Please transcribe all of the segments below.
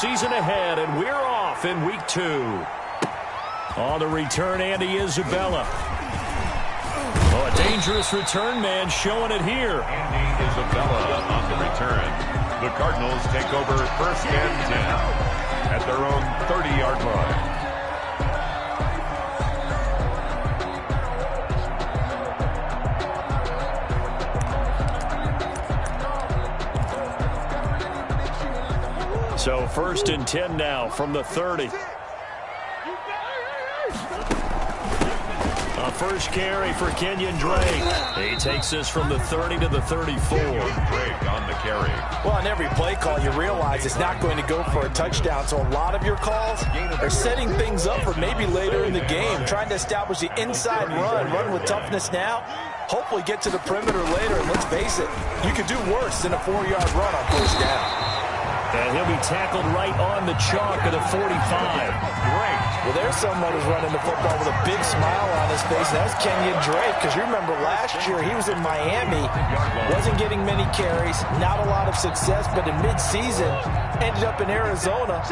season ahead, and we're off in week 2. On the return, Andy Isabella. Oh, a dangerous return man showing it here. Andy Isabella on the return. The Cardinals take over 1st and 10 at their own 30-yard line. So 1st and 10 now from the 30. A first carry for Kenyon Drake. He takes this from the 30 to the 34. Drake on the carry. Well, on every play call, you realize it's not going to go for a touchdown. So a lot of your calls are setting things up for maybe later in the game, trying to establish the inside run with toughness now. Hopefully get to the perimeter later. And let's face it, you could do worse than a 4-yard run on 1st down. And he'll be tackled right on the chalk of the 45. Great. Well, there's someone who's running the football with a big smile on his face, and that's Kenyon Drake, because you remember last year he was in Miami, wasn't getting many carries, not a lot of success, but in midseason ended up in Arizona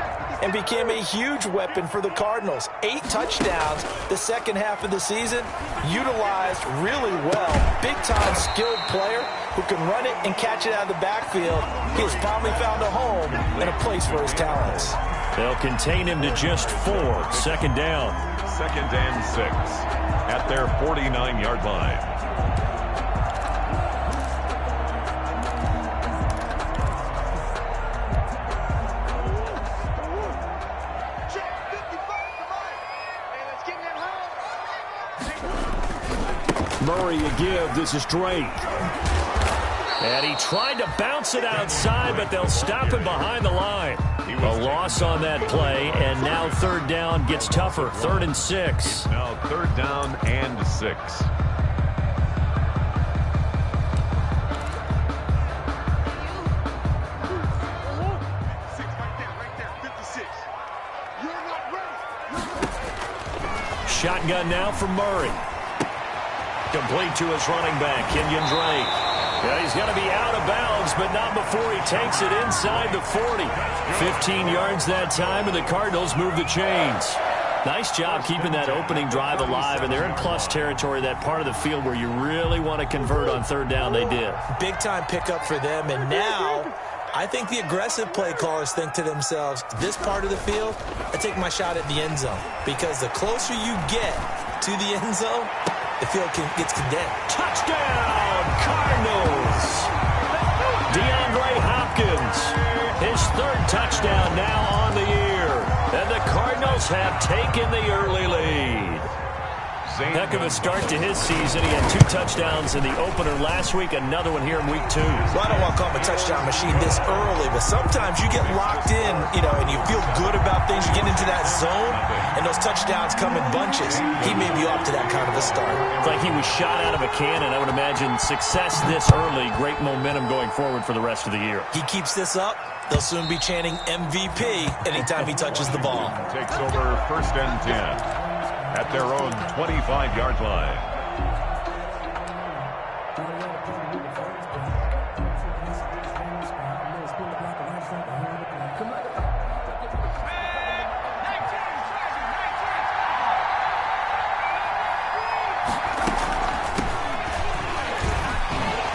and became a huge weapon for the Cardinals. 8 touchdowns the second half of the season, utilized really well. Big-time skilled player who can run it and catch it out of the backfield. He has finally found a home and a place for his talents. They'll contain him to just 4. 2nd down. 2nd and 6 at their 49-yard line. Murray a give. This is Drake. And he tried to bounce it outside, but they'll stop him behind the line. A loss on that play, and now 3rd down gets tougher. 3rd and 6. Now 3rd down and 6. Shotgun now from Murray. Complete to his running back, Kenyon Drake. Yeah, he's going to be out of bounds, but not before he takes it inside the 40. 15 yards that time, and the Cardinals move the chains. Nice job keeping that opening drive alive, and they're in plus territory, that part of the field where you really want to convert on 3rd down. They did. Big-time pickup for them, and now I think the aggressive play callers think to themselves, this part of the field, I take my shot at the end zone, because the closer you get to the end zone, the field gets condemned. Touchdown, Cardinals! DeAndre Hopkins, his 3rd touchdown now on the year. And the Cardinals have taken the early lead. Heck of a start to his season. He had 2 touchdowns in the opener last week, another one here in week 2. Well, I don't want to call him a touchdown machine this early, but sometimes you get locked in, and you feel good about things. You get into that zone, and those touchdowns come in bunches. He may be off to that kind of a start. It's like he was shot out of a cannon. I would imagine success this early, great momentum going forward for the rest of the year. He keeps this up, they'll soon be chanting MVP anytime he touches the ball. Takes over 1st and 10 at their own 25-yard line.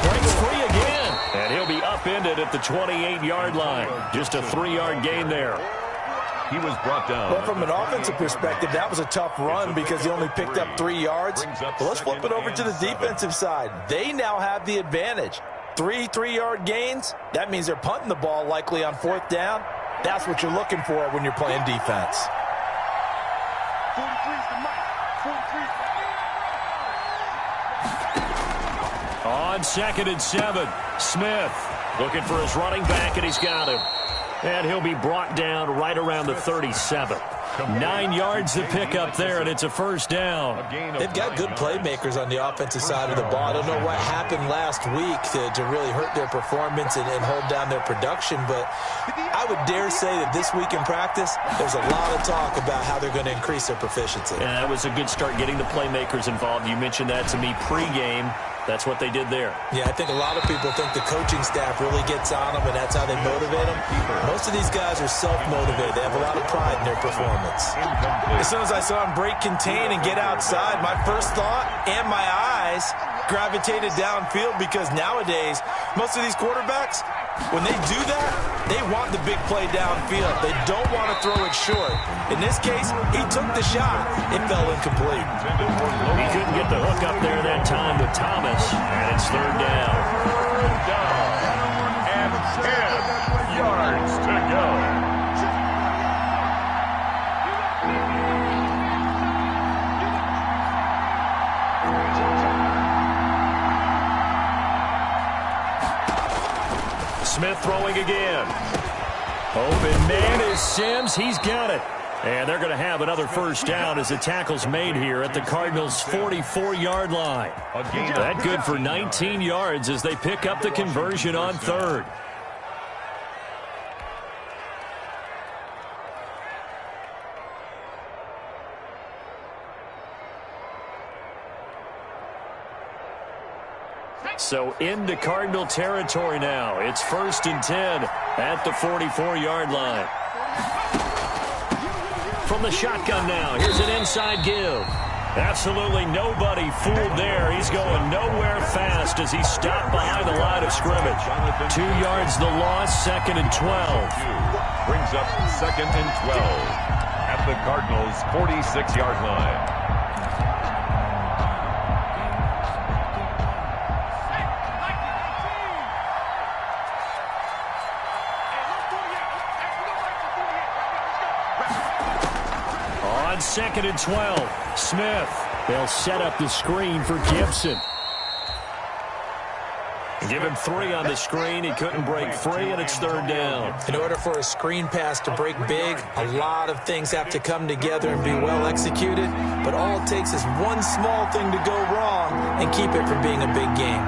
Breaks free again, and he'll be upended at the 28-yard line. Just a 3-yard gain there. He was brought down. Well, from an offensive perspective, that was a tough run because he only picked up 3 yards. But let's flip it over to the defensive side. They now have the advantage. 3-3-yard gains, that means they're punting the ball likely on 4th down. That's what you're looking for when you're playing defense. On 2nd and 7, Smith looking for his running back, and he's got him. And he'll be brought down right around the 37. 9 yards to pick up there, and it's a 1st down. They've got good playmakers on the offensive side of the ball. I don't know what happened last week to really hurt their performance and hold down their production, but I would dare say that this week in practice, there's a lot of talk about how they're going to increase their proficiency. And that was a good start getting the playmakers involved. You mentioned that to me pregame. That's what they did there. Yeah, I think a lot of people think the coaching staff really gets on them, and that's how they motivate them. Most of these guys are self-motivated. They have a lot of pride in their performance. As soon as I saw him break contain and get outside, my first thought and my eyes gravitated downfield, because nowadays, most of these quarterbacks, when they do that, they want the big play downfield. They don't want to throw it short. In this case, he took the shot. It fell incomplete. He couldn't get the hook up there that time with Thomas, and it's third down. Third down and 10 yards to go. Smith throwing again. Open man is Sims. He's got it. And they're going to have another first down as the tackle's made here at the Cardinals' 44-yard line. That good for 19 yards as they pick up the conversion on third. So into Cardinal territory now. It's 1st and 10 at the 44-yard line. From the shotgun now, here's an inside give. Absolutely nobody fooled there. He's going nowhere fast as he stopped behind the line of scrimmage. 2 yards the loss, 2nd and 12. Brings up 2nd and 12 at the Cardinals' 46-yard line. On 2nd and 12, Smith. They'll set up the screen for Gibson. Give him 3 on the screen. He couldn't break free, and it's third down. In order for a screen pass to break big, a lot of things have to come together and be well executed. But all it takes is one small thing to go wrong and keep it from being a big game.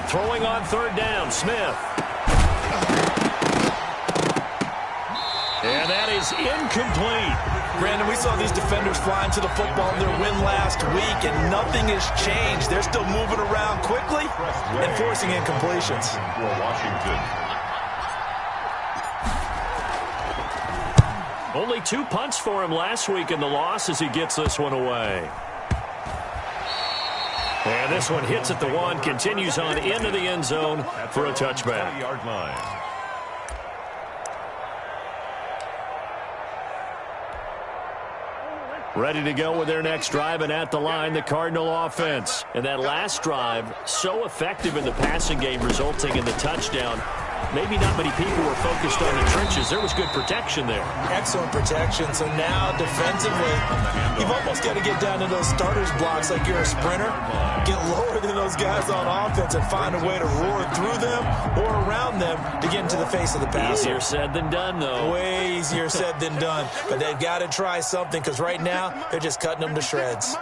Throwing on third down, Smith. And that is incomplete. Brandon, we saw these defenders flying to the football in their win last week, and nothing has changed. They're still moving around quickly and forcing incompletions. For Washington. Only 2 punts for him last week in the loss as he gets this one away. And this one hits at the 1, continues on into the end zone for a touchback. 20-yard line. Ready to go with their next drive, and at the line, the Cardinal offense. And that last drive, so effective in the passing game, resulting in the touchdown. Maybe not many people were focused on the trenches. There was good protection there. Excellent protection. So now, defensively, you've almost got to get down to those starters blocks like you're a sprinter. Get lower than those guys on offense and find a way to roar through them or around them to get into the face of the passer. Easier said than done, though. Way easier said than done. But they've got to try something, because right now, they're just cutting them to shreds.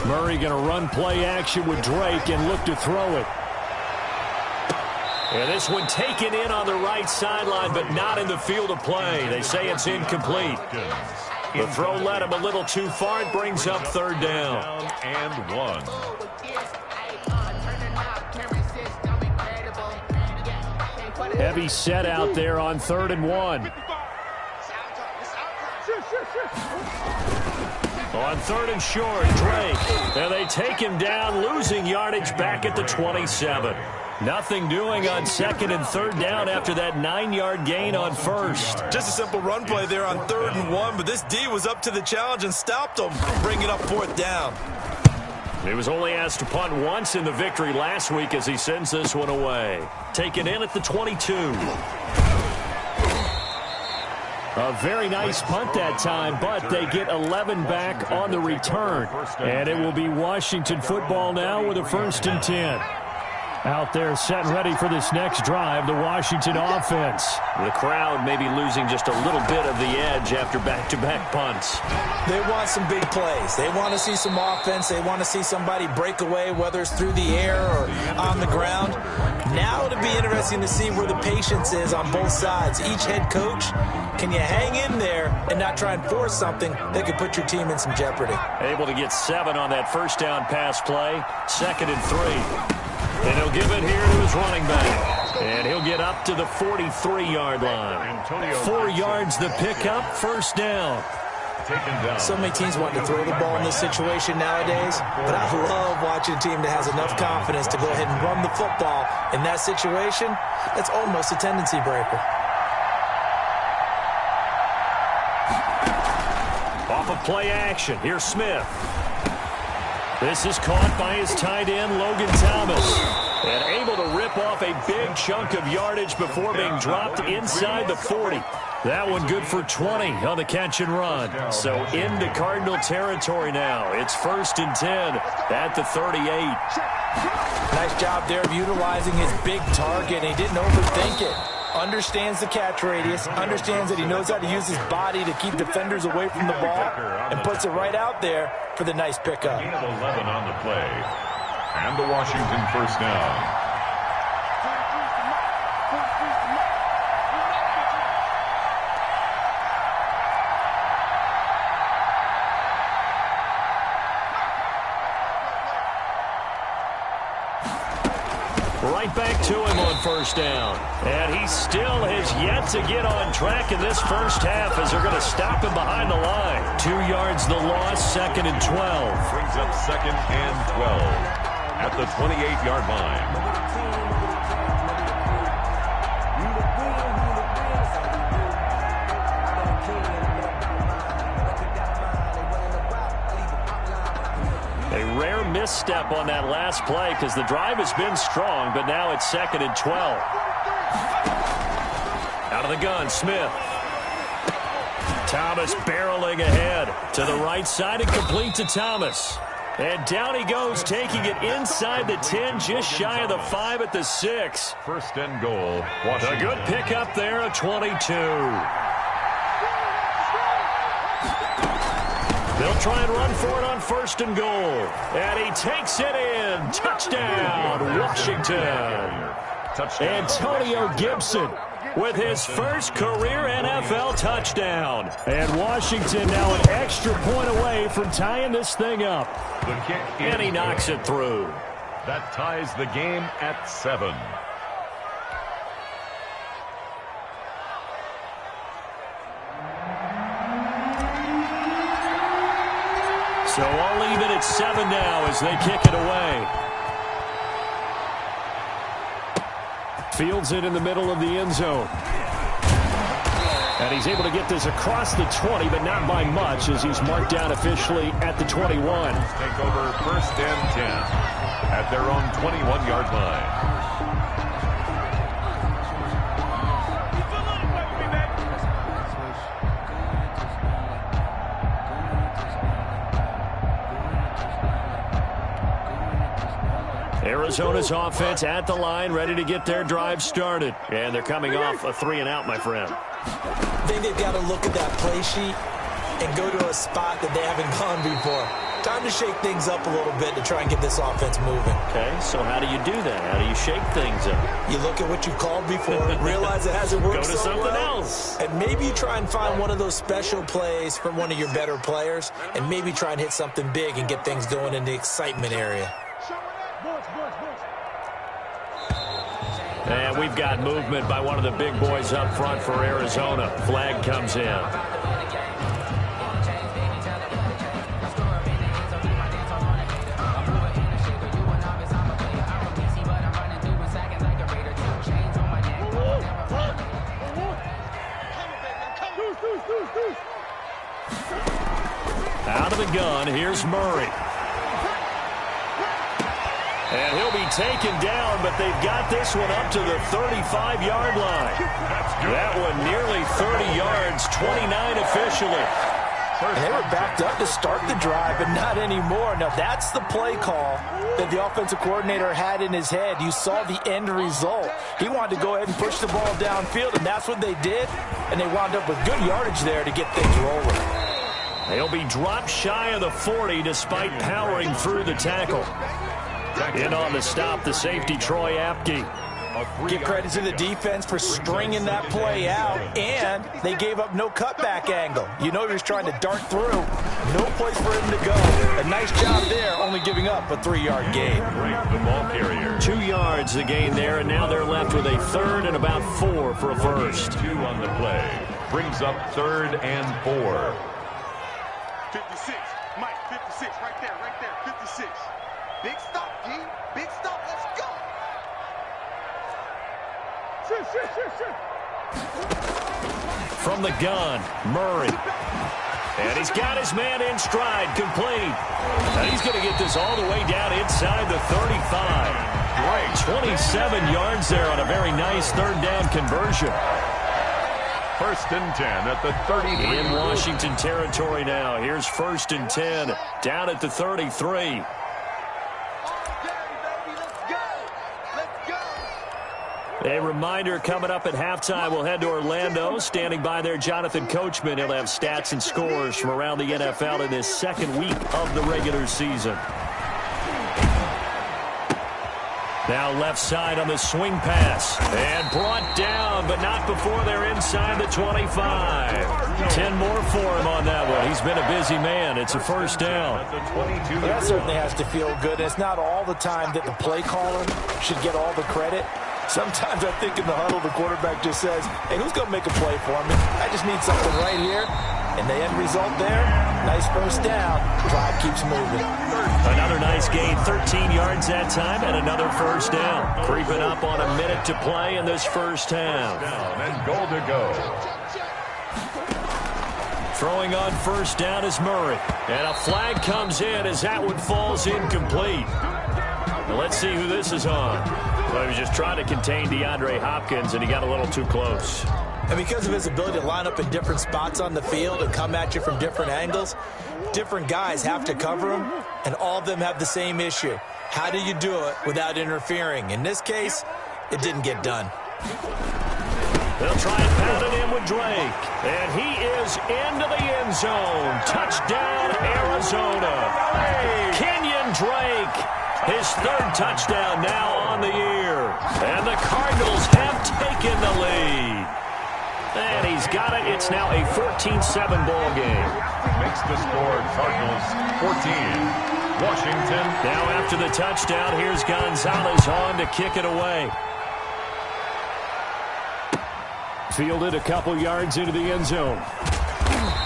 Murray going to run play action with Drake and look to throw it. And this one taken in on the right sideline, but not in the field of play. They say it's incomplete. The throw led him a little too far. It brings up third down. And 1. Heavy set out there on 3rd and 1. On 3rd and short, Drake. And they take him down, losing yardage back at the 27. Nothing doing on 2nd and 3rd down after that 9-yard gain on 1st. Just a simple run play there on 3rd and 1, but this D was up to the challenge and stopped him, bringing up 4th down. He was only asked to punt once in the victory last week as he sends this one away. Taken in at the 22. A very nice punt that time, but they get 11 back on the return. And it will be Washington football now with a 1st and 10. Out there set and ready for this next drive, the Washington offense. The crowd may be losing just a little bit of the edge after back-to-back punts. They want some big plays. They want to see some offense. They want to see somebody break away, whether it's through the air or on the ground. Now it'll be interesting to see where the patience is on both sides. Each head coach, can you hang in there and not try and force something that could put your team in some jeopardy? Able to get 7 on that first down pass play. 2nd and 3. And he'll give it here to his running back. And he'll get up to the 43-yard line. 4 yards the pickup, first down. So many teams want to throw the ball in this situation nowadays, but I love watching a team that has enough confidence to go ahead and run the football. In that situation, that's almost a tendency breaker. Off of play action, here's Smith. This is caught by his tight end, Logan Thomas. And able to rip off a big chunk of yardage before being dropped inside the 40. That one good for 20 on the catch and run. So into Cardinal territory now. It's 1st and 10 at the 38. Nice job there of utilizing his big target. He didn't overthink it. Understands the catch radius, understands that he knows how to use his body to keep defenders away from the ball, and puts it right out there for the nice pickup. 11 on the play. And the Washington first down. Right back to him on first down. And he still has yet to get on track in this first half as they're going to stop him behind the line. 2 yards the loss, 2nd and 12. Brings up 2nd and 12 at the 28-yard line. A rare misstep on that last play because the drive has been strong, but now it's 2nd and 12. Out of the gun, Smith. Thomas barreling ahead to the right side and complete to Thomas. And down he goes, taking it inside the 10, just shy of the 5 at the 6. 1st and goal, Washington. A good pickup there, a 22. They'll try and run for it on 1st and goal. And he takes it in. Touchdown, Washington. Touchdown. Antonio Gibson with his first career NFL touchdown. And Washington now an extra point away from tying this thing up. The kick and he knocks it through. That ties the game at 7. So all even at 7 now as they kick it away. Fields it in the middle of the end zone. And he's able to get this across the 20, but not by much as he's marked down officially at the 21. Take over 1st and 10 at their own 21-yard line. Arizona's offense at the line, ready to get their drive started. And they're coming off a 3-and-out, my friend. I think they've got to look at that play sheet and go to a spot that they haven't gone before. Time to shake things up a little bit to try and get this offense moving. Okay, so how do you do that? How do you shake things up? You look at what you called before, realize it hasn't worked Go to so something well, else. and maybe you try and find one of those special plays from one of your better players, and maybe try and hit something big and get things going in the excitement area. And we've got movement by one of the big boys up front for Arizona. Flag comes in. Out of the gun, here's Murray. And he'll be taken down, but they've got this one up to the 35-yard line. That one nearly 30 yards, 29 officially. And they were backed up to start the drive, but not anymore. Now, that's the play call that the offensive coordinator had in his head. You saw the end result. He wanted to go ahead and push the ball downfield, and that's what they did, and they wound up with good yardage there to get things rolling. They'll be dropped shy of the 40 despite powering through the tackle. In on the stop, the safety, Troy Apke. Give credit to the defense for stringing that play out, and they gave up no cutback angle. You know he was trying to dart through. No place for him to go. A nice job there, only giving up a 3-yard gain. The ball carrier. 2 yards the gain there, and now they're left with a third and about 4 for a first. 2 on the play. Brings up 3rd and 4. 56. Mike, 56. Right there. 56. Big stop, D. Big stop. Let's go. From the gun, Murray. And he's got his man in stride, complete. And he's going to get this all the way down inside the 35. Great, 27 yards there on a very nice 3rd down conversion. 1st and 10 at the 33. In Washington territory now. Here's 1st and 10 down at the 33. A reminder, coming up at halftime, we'll head to Orlando. Standing by there, Jonathan Coachman. He'll have stats and scores from around the NFL in this 2nd week of the regular season. Now left side on the swing pass. And brought down, but not before they're inside the 25. 10 more for him on that one. He's been a busy man. It's a 1st down. Well, that certainly has to feel good. It's not all the time that the play caller should get all the credit. Sometimes I think in the huddle, the quarterback just says, hey, who's going to make a play for me? I just need something right here. And the end result there, nice 1st down. Drive keeps moving. Another nice gain, 13 yards that time, and another 1st down. Creeping up on a minute to play in this 1st half. And goal to go. Throwing on 1st down is Murray. And a flag comes in as that one falls incomplete. Well, let's see who this is on. Well, he was just trying to contain DeAndre Hopkins, and he got a little too close. And because of his ability to line up in different spots on the field and come at you from different angles, different guys have to cover him, and all of them have the same issue. How do you do it without interfering? In this case, it didn't get done. They'll try and pound it in with Drake. And he is into the end zone. Touchdown, Arizona. Kenyon Drake. His 3rd touchdown now on the year. And the Cardinals have taken the lead. And he's got it. It's now a 14-7 ball game. Makes the score Cardinals 14. Washington. Now after the touchdown, here's Gonzalez on to kick it away. Fielded a couple yards into the end zone.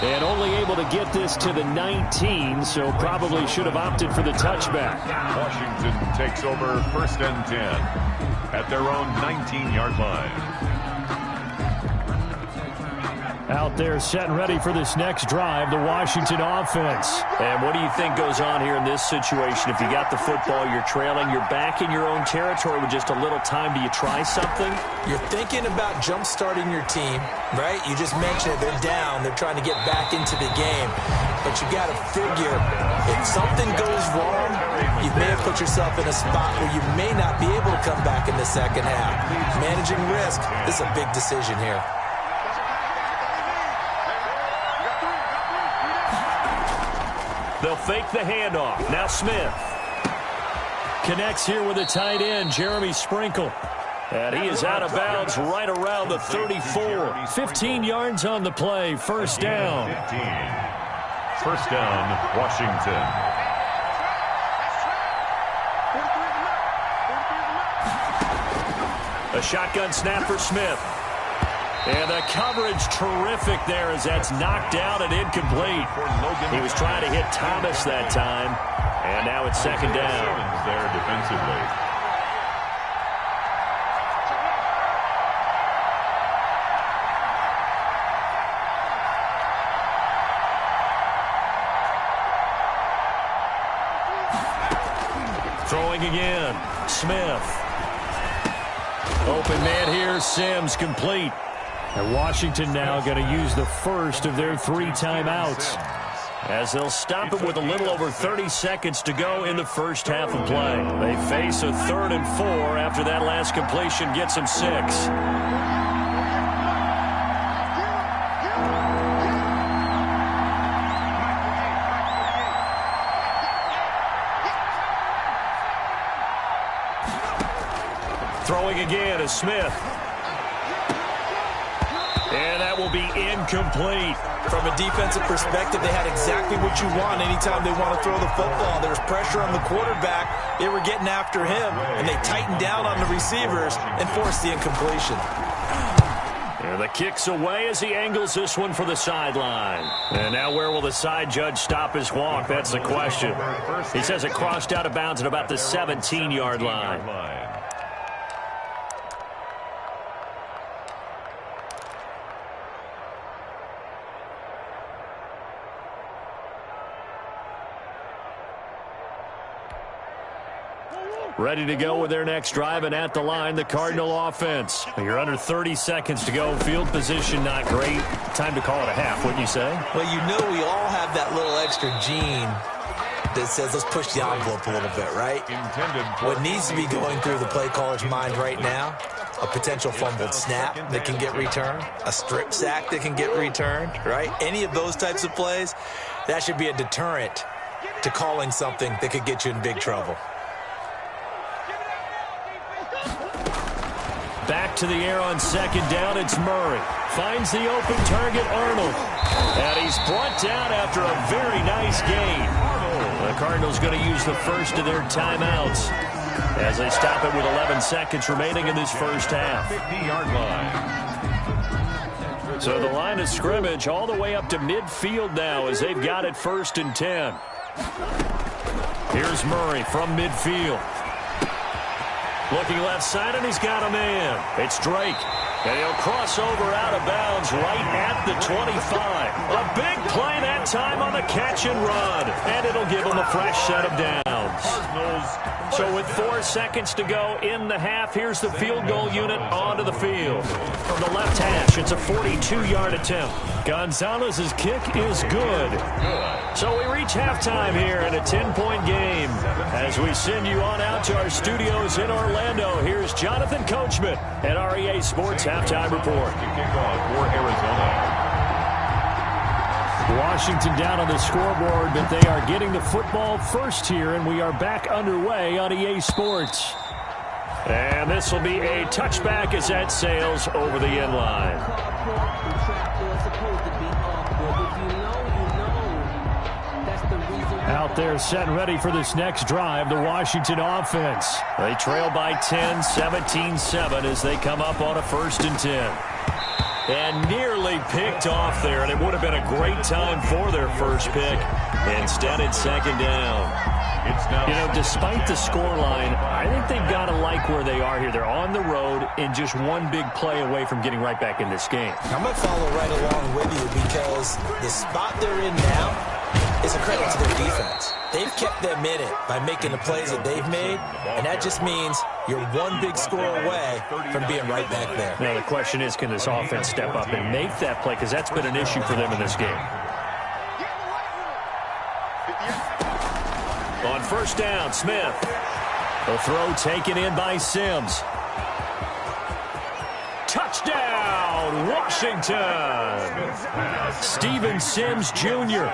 And only able to get this to the 19, so probably should have opted for the touchback. Washington takes over 1st and 10 at their own 19-yard line. Out there set and ready for this next drive, the Washington offense. And what do you think goes on here in this situation? If you got the football, you're trailing, you're back in your own territory with just a little time. Do you try something? You're thinking about jump-starting your team, right? You just mentioned it. They're down. They're trying to get back into the game. But you got to figure, if something goes wrong, you may have put yourself in a spot where you may not be able to come back in the 2nd half. Managing risk, this is a big decision here. They'll fake the handoff. Now Smith connects here with a tight end, Jeremy Sprinkle. And he is out of bounds right around the 34. 15 yards on the play. 1st down. 15. 1st down, Washington. A shotgun snap for Smith. And the coverage terrific there as that's knocked down and incomplete. He was trying to hit Thomas that time. And now it's 2nd down. There defensively. Throwing again. Smith. Open man here. Sims complete. And Washington now going to use the first of their 3 timeouts. as they'll stop it with a little over 30 seconds to go in the first half of play. They face a 3rd and 4 after that last completion gets them 6. Throwing again is Smith. And that will be incomplete. From a defensive perspective, they had exactly what you want anytime they want to throw the football. There's pressure on the quarterback. They were getting after him, and they tightened down on the receivers and forced the incompletion. And the kick's away as he angles this one for the sideline. And now where will the side judge stop his walk? That's the question. He says it crossed out of bounds at about the 17-yard line. Ready to go with their next drive, and at the line, the Cardinal offense. You're under 30 seconds to go. Field position not great. Time to call it a half, wouldn't you say? Well, you know we all have that little extra gene that says let's push the envelope a little bit, right? What needs to be going through the play caller's mind right now, a potential fumbled snap that can get returned, a strip sack that can get returned, right? Any of those types of plays, that should be a deterrent to calling something that could get you in big trouble. Back to the air on 2nd down, it's Murray. Finds the open target, Arnold. And he's brought down after a very nice gain. The Cardinals going to use the first of their timeouts as they stop it with 11 seconds remaining in this first half. 50-yard line. So the line of scrimmage all the way up to midfield now as they've got it 1st and 10. Here's Murray from midfield. Looking left side, and he's got a man. It's Drake. And he'll cross over out of bounds right at the 25. A big play that time on the catch and run. And it'll give him a fresh set of downs. So with 4 seconds to go in the half, here's the field goal unit onto the field. From the left hash, it's a 42-yard attempt. Gonzalez's kick is good. So we reach halftime here in a 10-point game. As we send you on out to our studios in Orlando, here's Jonathan Coachman at REA Sports Halftime Report. Kickoff for Arizona. Washington down on the scoreboard, but they are getting the football first here, and we are back underway on EA Sports. And this will be a touchback as that sails over the end line. Out there set and ready for this next drive, the Washington offense. They trail by 10, 17-7 as they come up on a 1st and 10. And nearly picked off there, and it would have been a great time for their first pick. Instead, it's 2nd down. You know, despite the scoreline, I think they've got to like where they are here. They're on the road and just one big play away from getting right back in this game. I'm going to follow right along with you because the spot they're in now is a credit to their defense. They've kept them in it by making the plays that they've made, and that just means you're one big score away from being right back there. Now, the question is, can this offense step up and make that play? Because that's been an issue for them in this game. On 1st down, Smith. The throw taken in by Sims. Touchdown, Washington! Steven Sims Jr.,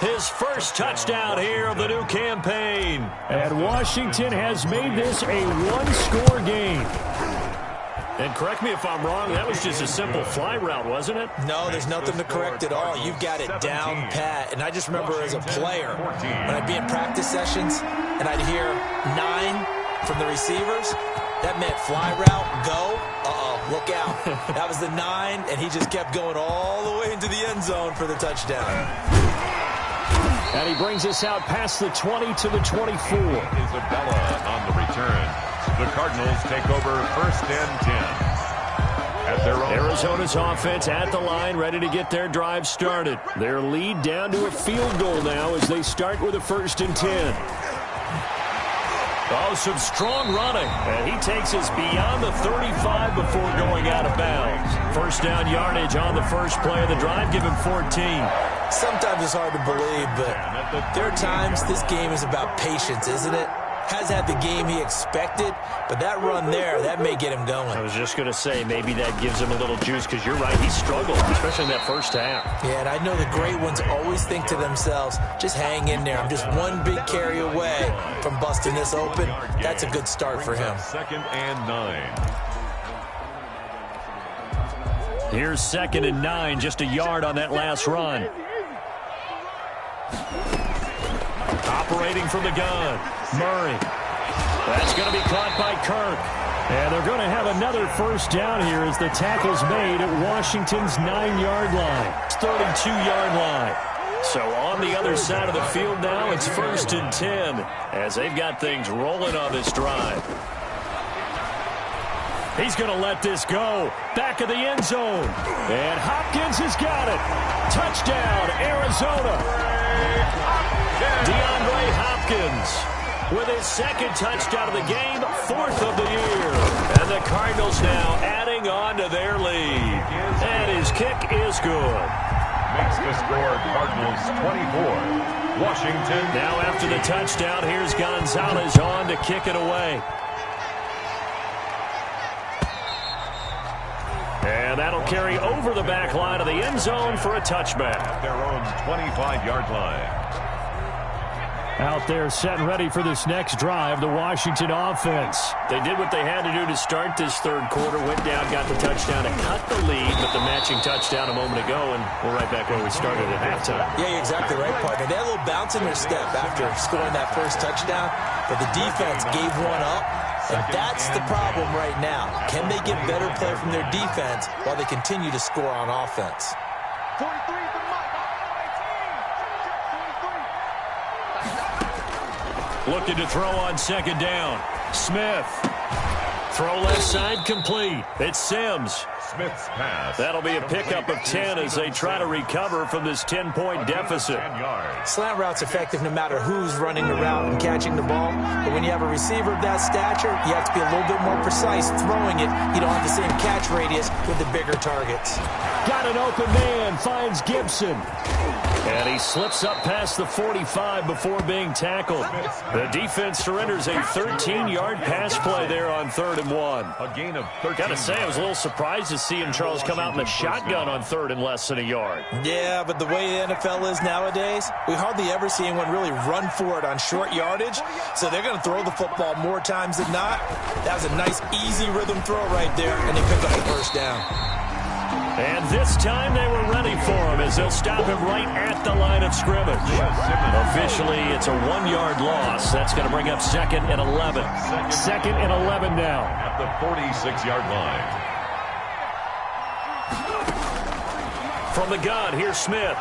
his first touchdown here of the new campaign. And Washington has made this a one-score game. And correct me if I'm wrong, that was just a simple fly route, wasn't it? No, there's nothing to correct at all. You've got it down pat. And I just remember as a player, when I'd be in practice sessions and I'd hear 9 from the receivers, that meant fly route, go, look out. That was the 9, and he just kept going all the way into the end zone for the touchdown. And he brings us out past the 20 to the 24. Isabella on the return. The Cardinals take over 1st and 10. At their own Arizona's offense at the line, ready to get their drive started. Their lead down to a field goal now as they start with a 1st and 10. Oh, some strong running. And he takes us beyond the 35 before going out of bounds. 1st down yardage on the first play of the drive. Give him 14. Sometimes it's hard to believe, but there are times this game is about patience, isn't it? Has had the game he expected, but that run there, that may get him going. I was just going to say, maybe that gives him a little juice, because you're right, he struggled, especially in that first half. Yeah, and I know the great ones always think to themselves, just hang in there. I'm just one big carry away from busting this open. That's a good start for him. 2nd and 9. Here's 2nd and 9, just a yard on that last run. Operating from the gun, Murray. That's going to be caught by Kirk. And they're going to have another first down here as the tackle's made at Washington's 9-yard line. It's 32-yard line. So on the other side of the field now, it's 1st and 10 as they've got things rolling on this drive. He's going to let this go. Back of the end zone. And Hopkins has got it. Touchdown, Arizona. DeAndre Hopkins with his 2nd touchdown of the game, 4th of the year. And the Cardinals now adding on to their lead. And his kick is good. Makes the score Cardinals 24. Washington. Now after the touchdown, here's Gonzalez on to kick it away. And that'll carry over the back line of the end zone for a touchback. At their own 25-yard line. Out there set and ready for this next drive, the Washington offense. They did what they had to do to start this third quarter, went down, got the touchdown to cut the lead with the matching touchdown a moment ago, and we're right back where we started at halftime. Yeah, you're exactly right, partner. They had a little bounce in their step after scoring that first touchdown, but the defense gave one up, and that's the problem right now. Can they get better play from their defense while they continue to score on offense? 43 to Mike. Looking to throw on 2nd down. Smith. Throw left side complete. It's Sims. Smith's pass. That'll be a pickup of 10 as they try to recover from this 10-point deficit. 10 yards. Slant route's effective no matter who's running the route and catching the ball. But when you have a receiver of that stature, you have to be a little bit more precise throwing it. You don't have the same catch radius with the bigger targets. Got an open man, finds Gibson. And he slips up past the 45 before being tackled. The defense surrenders a 13-yard pass play there on 3rd and 1. A gain of 13. Gotta say, I was a little surprised to see him, Charles, come out in the shotgun on 3rd and less than a yard. Yeah, but the way the NFL is nowadays, we hardly ever see anyone really run for it on short yardage. So they're going to throw the football more times than not. That was a nice, easy rhythm throw right there, and they pick up the first down. And this time they were ready for him as they'll stop him right at the line of scrimmage. Officially, it's a 1-yard loss. That's going to bring up 2nd and 11. 2nd and 11 now. At the 46-yard line. From the gun, here's Smith.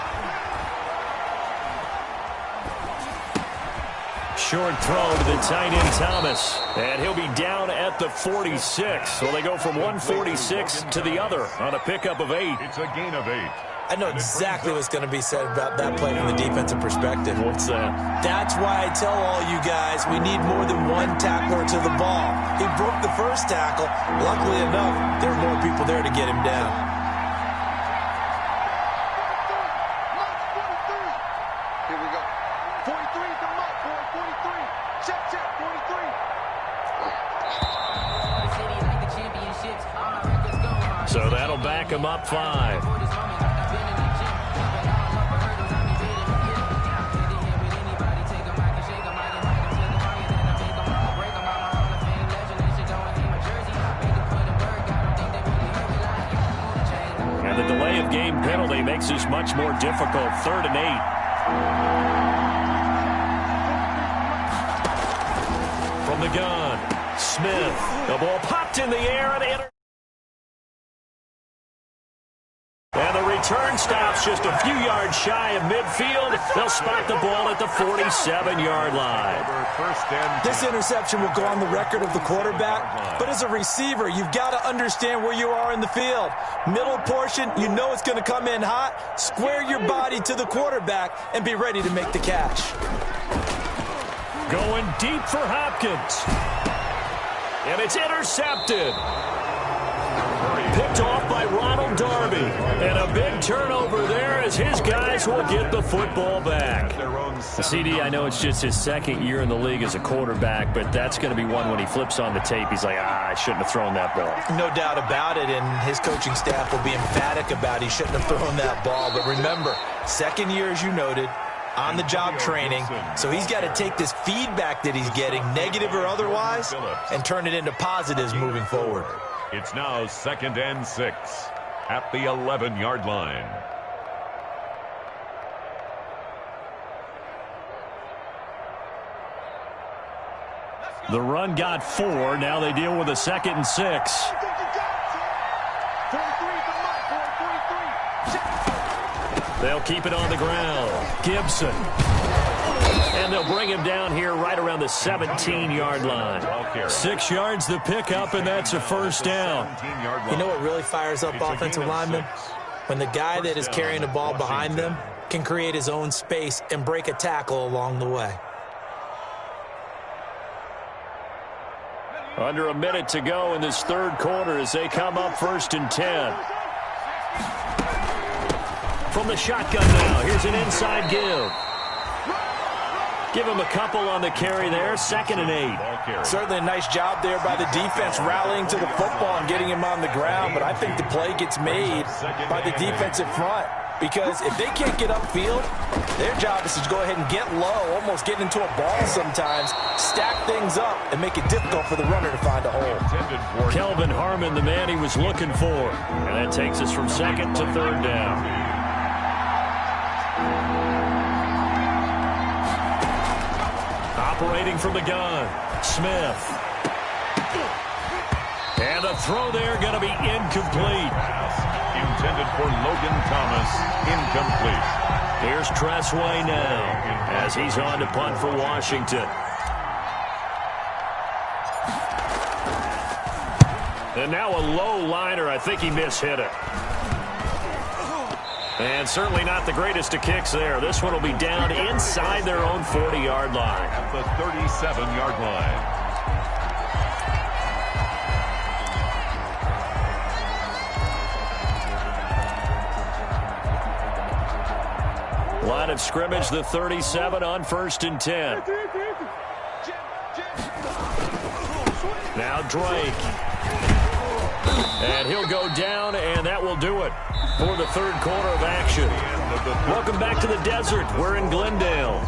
Short throw to the tight end, Thomas. And he'll be down at the 46. So they go from 146 to the other on a pickup of 8. It's a gain of 8. I know exactly what's going to be said about that play from the defensive perspective. What's that? That's why I tell all you guys we need more than one tackler to the ball. He broke the first tackle. Luckily enough, there were more people there to get him down. So that'll back him up 5. And the delay of game penalty makes this much more difficult. 3rd and 8. From the gun, Smith. The ball popped in the air and entered. And the return stops just a few yards shy of midfield. They'll spot the ball at the 47-yard line. This interception will go on the record of the quarterback, but as a receiver, you've got to understand where you are in the field. Middle portion, you know it's going to come in hot. Square your body to the quarterback and be ready to make the catch. Going deep for Hopkins. And it's intercepted. Murray picked off by Ronald Darby. And a big turnover there as his guys will get the football back. CD, I know it's just his second year in the league as a quarterback, but that's going to be one when he flips on the tape. He's like, I shouldn't have thrown that ball. No doubt about it, and his coaching staff will be emphatic about he shouldn't have thrown that ball. But remember, second year, as you noted, on-the-job training, so he's got to take this feedback that he's getting, negative or otherwise, and turn it into positives moving forward. It's now 2nd and 6 at the 11-yard line. The run got 4. Now they deal with a 2nd and 6. They'll keep it on the ground. Gibson. And they'll bring him down here right around the 17-yard line. 6 yards the pickup, and that's a first down. You know what really fires up offensive linemen? When the guy that is carrying the ball behind them can create his own space and break a tackle along the way. Under a minute to go in this third quarter as they come up 1st and 10. From the shotgun now, here's an inside give. Give him a couple on the carry there, 2nd and 8. Certainly a nice job there by the defense rallying to the football and getting him on the ground, but I think the play gets made by the defensive front. Because if they can't get upfield, their job is to go ahead and get low, almost get into a ball sometimes, stack things up, and make it difficult for the runner to find a hole. Kelvin Harmon, the man he was looking for. And that takes us from 2nd to 3rd down. Operating from the gun, Smith. And the throw there going to be incomplete. Intended for Logan Thomas, incomplete. Here's Tressway now as he's on to punt for Washington. And now a low liner. I think he mishit it. And certainly not the greatest of kicks there. This one will be down inside their own 40-yard line. At the 37-yard line. Line of scrimmage, the 37 on 1st and 10. Now Drake. And he'll go down, and that will do it for the third quarter of action. Welcome back to the desert. We're in Glendale.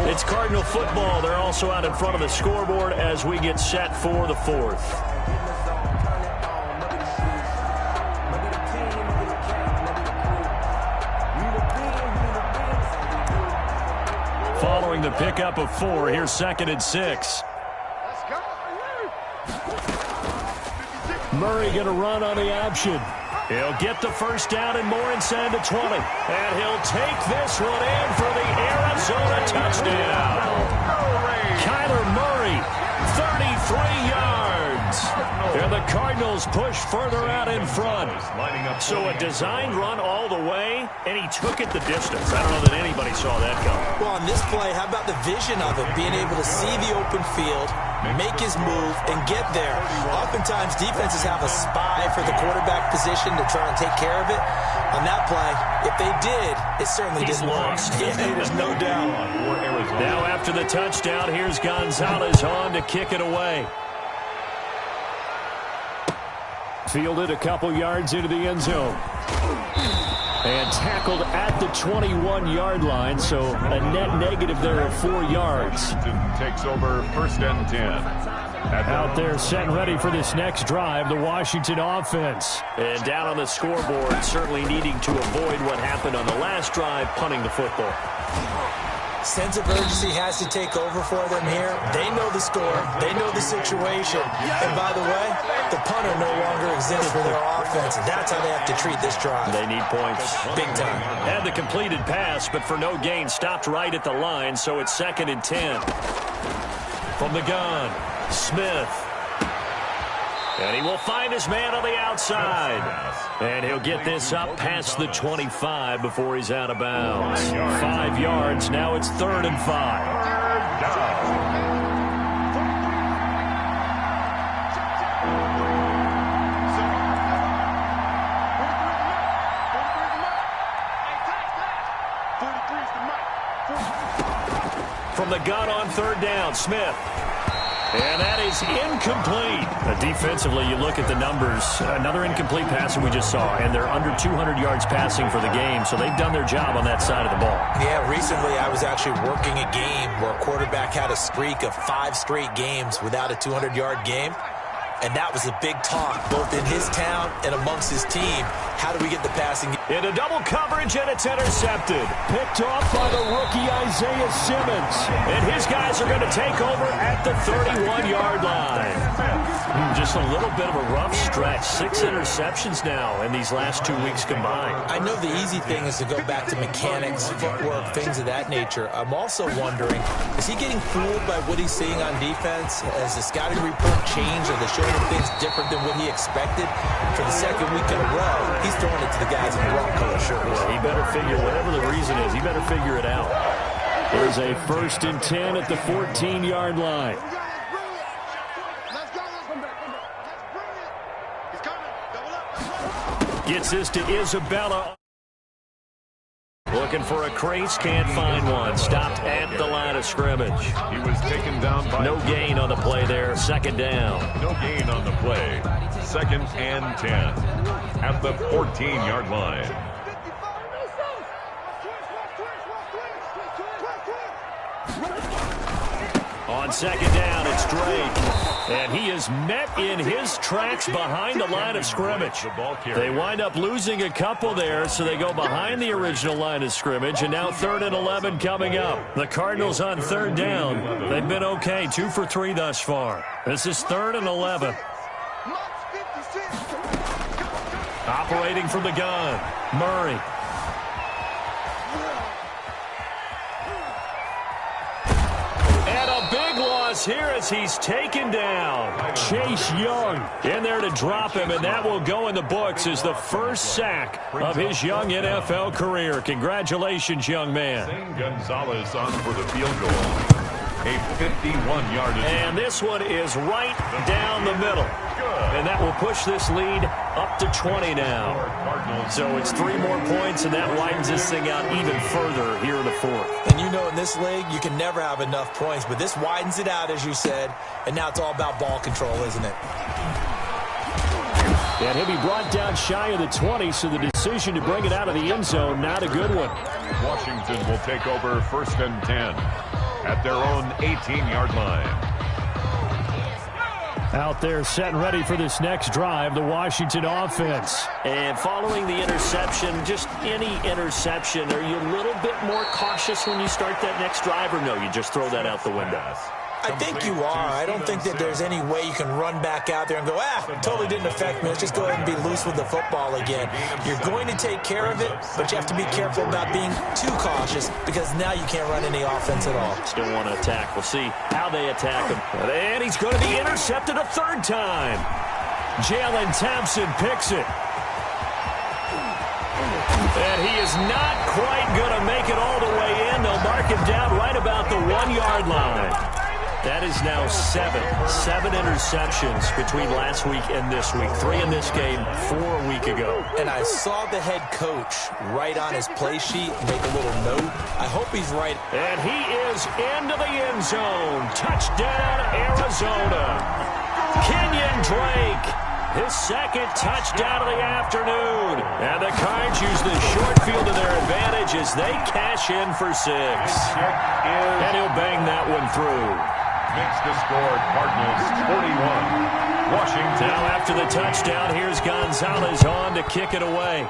It's Cardinal football. They're also out in front of the scoreboard as we get set for the fourth. Following the pickup of 4, here's 2nd and 6. Murray going to run on the option. He'll get the first down and more inside the 20. And he'll take this one in for the Arizona touchdown. Kyler Murray, 33 yards. And the Cardinals push further out in front. So a designed run all the way, and he took it the distance. I don't know that anybody saw that coming. Well, on this play, how about the vision of it? Being able to see the open field, make his move, and get there. Oftentimes, defenses have a spy for the quarterback position to try and take care of it. On that play, if they did, it certainly didn't work. Yeah, there's no doubt. Now after the touchdown, here's Gonzalez on to kick it away. Fielded a couple yards into the end zone. And tackled at the 21-yard line, so a net negative there of 4 yards. Takes over 1st and 10. Out there set and ready for this next drive, the Washington offense. And down on the scoreboard, certainly needing to avoid what happened on the last drive, punting the football. Sense of urgency has to take over for them here. They know the score. They know the situation. And by the way, the punter no longer exists for their offense. That's how they have to treat this drive. They need points. Big time. Had the completed pass, but for no gain, stopped right at the line, so it's 2nd and 10. From the gun, Smith. And he will find his man on the outside. And he'll get this up past the 25 before he's out of bounds. 5 yards. Now it's 3rd and 5. gun on third down. Smith. And that is incomplete. Defensively, you look at the numbers. Another incomplete pass that we just saw, and they're under 200 yards passing for the game, so they've done their job on that side of the ball. Yeah, recently I was actually working a game where a quarterback had a streak of 5 straight games without a 200-yard game, and that was a big talk both in his town and amongst his team. How do we get the passing? Into double coverage, and it's intercepted. Picked off by the rookie Isaiah Simmons. And his guys are going to take over at the 31-yard line. Just a little bit of a rough stretch. 6 interceptions now in these last 2 weeks combined. I know the easy thing is to go back to mechanics, footwork, things of that nature. I'm also wondering, is he getting fooled by what he's seeing on defense? Has the scouting report changed? Are they showing him things different than what he expected? For the second week in a row, he's throwing it to the guys in the wrong color shirts. He better figure, whatever the reason is, he better figure it out. There's a 1st and 10 at the 14-yard line. Gets this to Isabella. Looking for a crease, can't find one. Stopped at the line of scrimmage. He was taken down by... No gain on the play there. 2nd down. No gain on the play. 2nd and 10 at the 14-yard line. On 2nd down, it's Drake. And he is met in his tracks behind the line of scrimmage. They wind up losing a couple there, so they go behind the original line of scrimmage, and now 3rd and 11 coming up. The Cardinals on 3rd down. They've been okay, 2 for 3 thus far. This is 3rd and 11. Operating from the gun, Murray. And a big loss here as he's taken down. Chase Young in there to drop him, and that will go in the books as the first sack of his young NFL career. Congratulations, young man. Gonzalez on for the field goal. A 51-yard. And this one is right down the middle. And that will push this lead up to 20 now. So it's 3 more points, and that widens this thing out even further here in the 4th. And you know in this league, you can never have enough points, but this widens it out, as you said, and now it's all about ball control, isn't it? And he'll be brought down shy of the 20, so the decision to bring it out of the end zone, not a good one. Washington will take over 1st and 10 at their own 18-yard line. Out there set and ready for this next drive, the Washington offense. And following the interception, just any interception, are you a little bit more cautious when you start that next drive, or no, you just throw that out the window? I think you are. I don't think that there's any way you can run back out there and go, totally didn't affect me. Let's just go ahead and be loose with the football again. You're going to take care of it, but you have to be careful about being too cautious because now you can't run any offense at all. Still want to attack. We'll see how they attack him. And he's going to be intercepted a 3rd time. Jalen Thompson picks it. And he is not quite going to make it all the way in. They'll mark him down right about the 1-yard line. That is now 7 interceptions between last week and this week. 3 in this game, 4 a week ago. And I saw the head coach write on his play sheet, make a little note. I hope he's right. And he is into the end zone. Touchdown, Arizona. Kenyon Drake, his 2nd touchdown of the afternoon. And the Cards use the short field to their advantage as they cash in for 6. And he'll bang that one through. Makes the score Cardinals 41. Washington. Now after the touchdown, here's Gonzalez on to kick it away.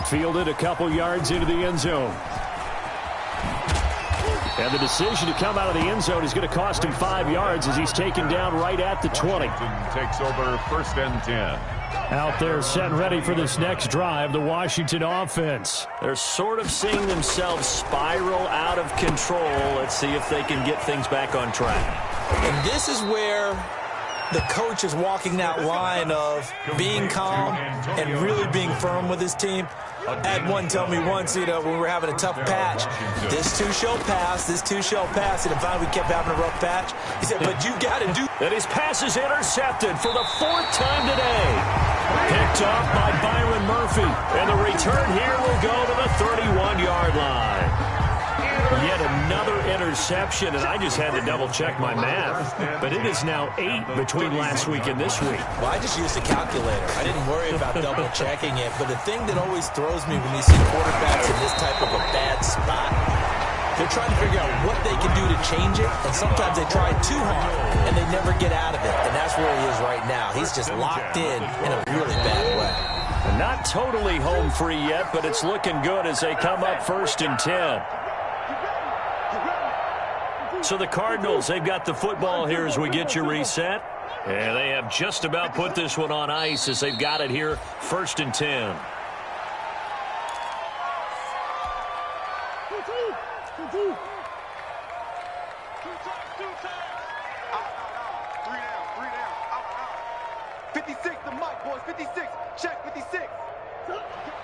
Fielded a couple yards into the end zone. And the decision to come out of the end zone is going to cost him 5 yards as he's taken down right at the 20. Takes over 1st and 10. Out there set and ready for this next drive, the Washington offense. They're sort of seeing themselves spiral out of control. Let's see if they can get things back on track. And this is where the coach is walking that line of being calm and really being firm with his team. I had one tell me once, when we were having a tough patch, this too shall pass, this too shall pass. And finally we kept having a rough patch. He said, but you got to do. And his pass is intercepted for the 4th time today. Picked off by Byron Murphy. And the return here will go to the 31-yard line. Yet another interception, and I just had to double-check my math. But it is now 8 between last week and this week. Well, I just used a calculator. I didn't worry about double-checking it. But the thing that always throws me when you see quarterbacks in this type of a bad spot, they're trying to figure out what they can do to change it, and sometimes they try too hard, and they never get out of it. And that's where he is right now. He's just locked in a really bad way. Not totally home free yet, but it's looking good as they come up 1st and 10. So the Cardinals, they've got the football here as we get you reset. And they have just about put this one on ice as they've got it here, 1st and 10.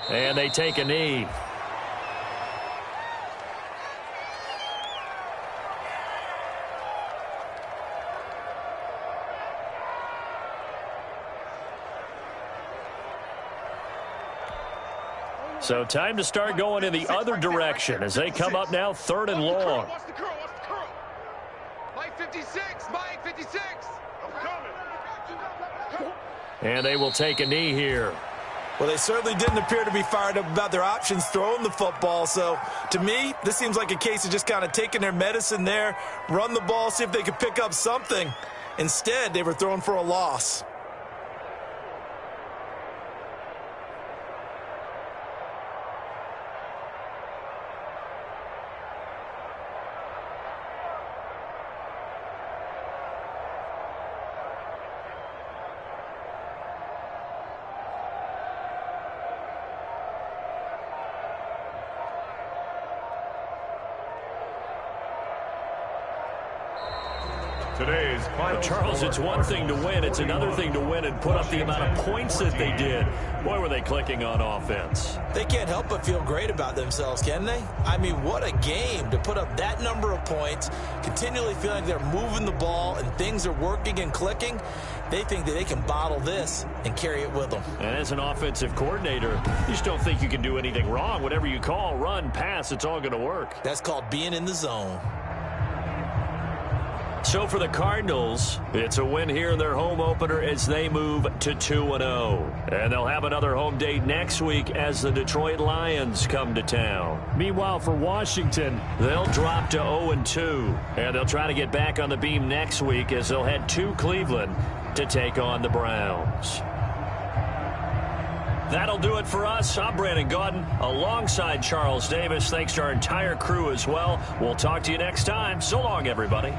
And they take a knee. So time to start going in the other direction as they come up now 3rd and long. Watch the curl. Mike 56. Mike 56. I'm coming. And they will take a knee here. Well, they certainly didn't appear to be fired up about their options throwing the football. So, to me, this seems like a case of just kind of taking their medicine there, run the ball, see if they could pick up something. Instead, they were throwing for a loss. Today's final Charles, it's one thing to win. It's another thing to win and put up the amount of points that they did. Boy, were they clicking on offense. They can't help but feel great about themselves, can they? I mean, what a game to put up that number of points, continually feeling like they're moving the ball and things are working and clicking. They think that they can bottle this and carry it with them. And as an offensive coordinator, you just don't think you can do anything wrong. Whatever you call, run, pass, it's all going to work. That's called being in the zone. So for the Cardinals, it's a win here in their home opener as they move to 2-0. And they'll have another home date next week as the Detroit Lions come to town. Meanwhile, for Washington, they'll drop to 0-2. And they'll try to get back on the beam next week as they'll head to Cleveland to take on the Browns. That'll do it for us. I'm Brandon Gaudin alongside Charles Davis. Thanks to our entire crew as well. We'll talk to you next time. So long, everybody.